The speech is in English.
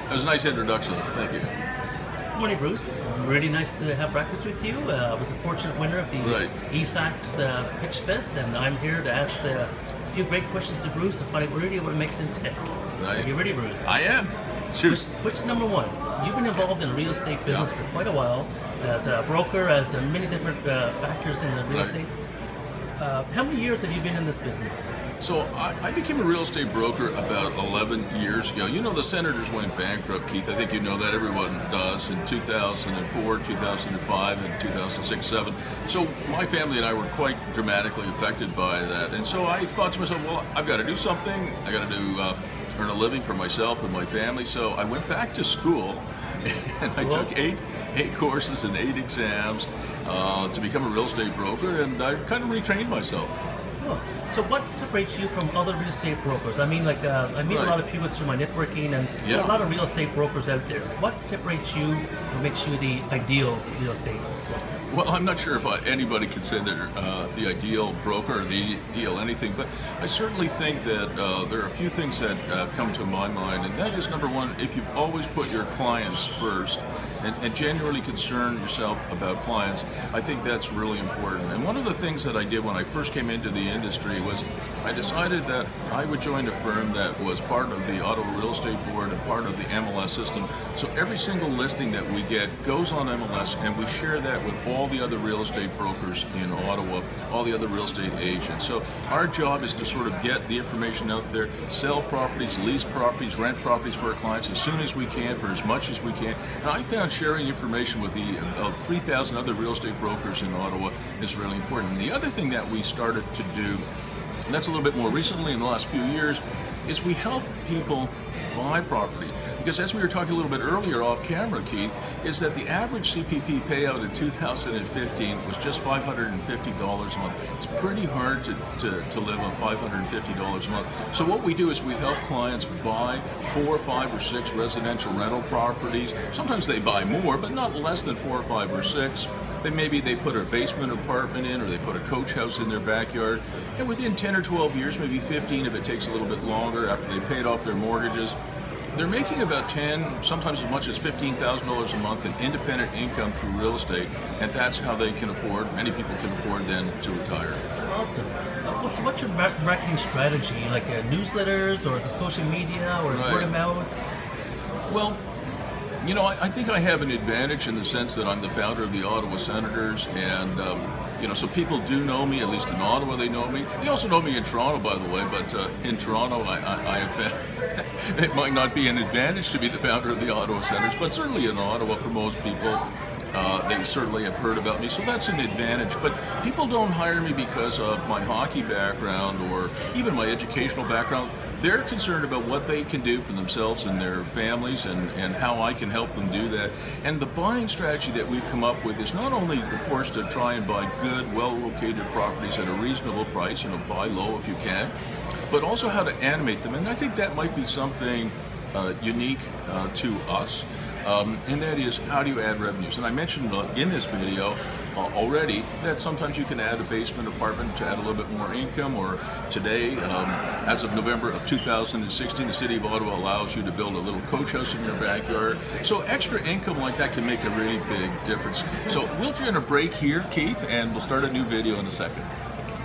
That was a nice introduction. Thank you. Good morning, Bruce. Really nice to have breakfast with you. I was a fortunate winner of the eSax Pitch Fest, and I'm here to ask a few great questions to Bruce and find out really what makes him tick. Right. Are you ready, Bruce? I am. Shoot. Which number one? You've been involved in the real estate business for quite a while, as a broker, as many different factors in the real estate. How many years have you been in this business? So I became a real estate broker about 11 years ago. You know, the Senators went bankrupt, Keith. I think you know that. Everyone does. In 2004, 2005, and 2006, 7. So my family and I were quite dramatically affected by that. And so I thought to myself, well, I've got to do something. I got to earn a living for myself and my family. So I went back to school and I took eight courses and 8 exams to become a real estate broker, and I kind of retrained myself. Oh. So what separates you from other real estate brokers? I mean, like I meet a lot of people through my networking, and there are a lot of real estate brokers out there. What separates you or makes you the ideal real estate broker? Well, I'm not sure if anybody could say they're the ideal broker or the ideal anything, but I certainly think that there are a few things that have come to my mind, and that is, number one, if you always put your clients first and genuinely concern yourself about clients, I think that's really important. And one of the things that I did when I first came into the industry was I decided that I would join a firm that was part of the Ottawa Real Estate Board and part of the MLS system. So every single listing that we get goes on MLS, and we share that with all the other real estate brokers in Ottawa, all the other real estate agents. So our job is to sort of get the information out there, sell properties, lease properties, rent properties for our clients as soon as we can, for as much as we can. And I found sharing information with the 3,000 other real estate brokers in Ottawa is really important. And the other thing that we started to do, and that's a little bit more recently in the last few years, is we help people buy property. Because as we were talking a little bit earlier off camera, Keith, is that the average CPP payout in 2015 was just $550 a month. It's pretty hard to live on $550 a month. So what we do is we help clients buy 4, 5, or 6 residential rental properties. Sometimes they buy more, but not less than 4, 5, or 6. Maybe they put a basement apartment in, or they put a coach house in their backyard. And within 10 or 12 years, maybe 15 if it takes a little bit longer after they paid off their mortgages, they're making about $10,000, sometimes as much as $15,000 a month in independent income through real estate, and that's how they can afford, many people can afford then to retire. Awesome. So what's your marketing strategy? Like newsletters, or is it social media, or word of mouth? Well, you know, I think I have an advantage in the sense that I'm the founder of the Ottawa Senators, and you know, so people do know me, at least in Ottawa they know me. They also know me in Toronto, by the way, but in Toronto I have found it might not be an advantage to be the founder of the Ottawa Senators, but certainly in Ottawa for most people, they certainly have heard about me, so that's an advantage. But people don't hire me because of my hockey background or even my educational background. They're concerned about what they can do for themselves and their families, and how I can help them do that. And the buying strategy that we've come up with is not only, of course, to try and buy good, well-located properties at a reasonable price, you know, buy low if you can, but also how to animate them. And I think that might be something unique to us. And that is, how do you add revenues? And I mentioned in this video already that sometimes you can add a basement apartment to add a little bit more income, or today, as of November of 2016, the City of Ottawa allows you to build a little coach house in your backyard. So extra income like that can make a really big difference. So we're going to break here, Keith, and we'll start a new video in a second.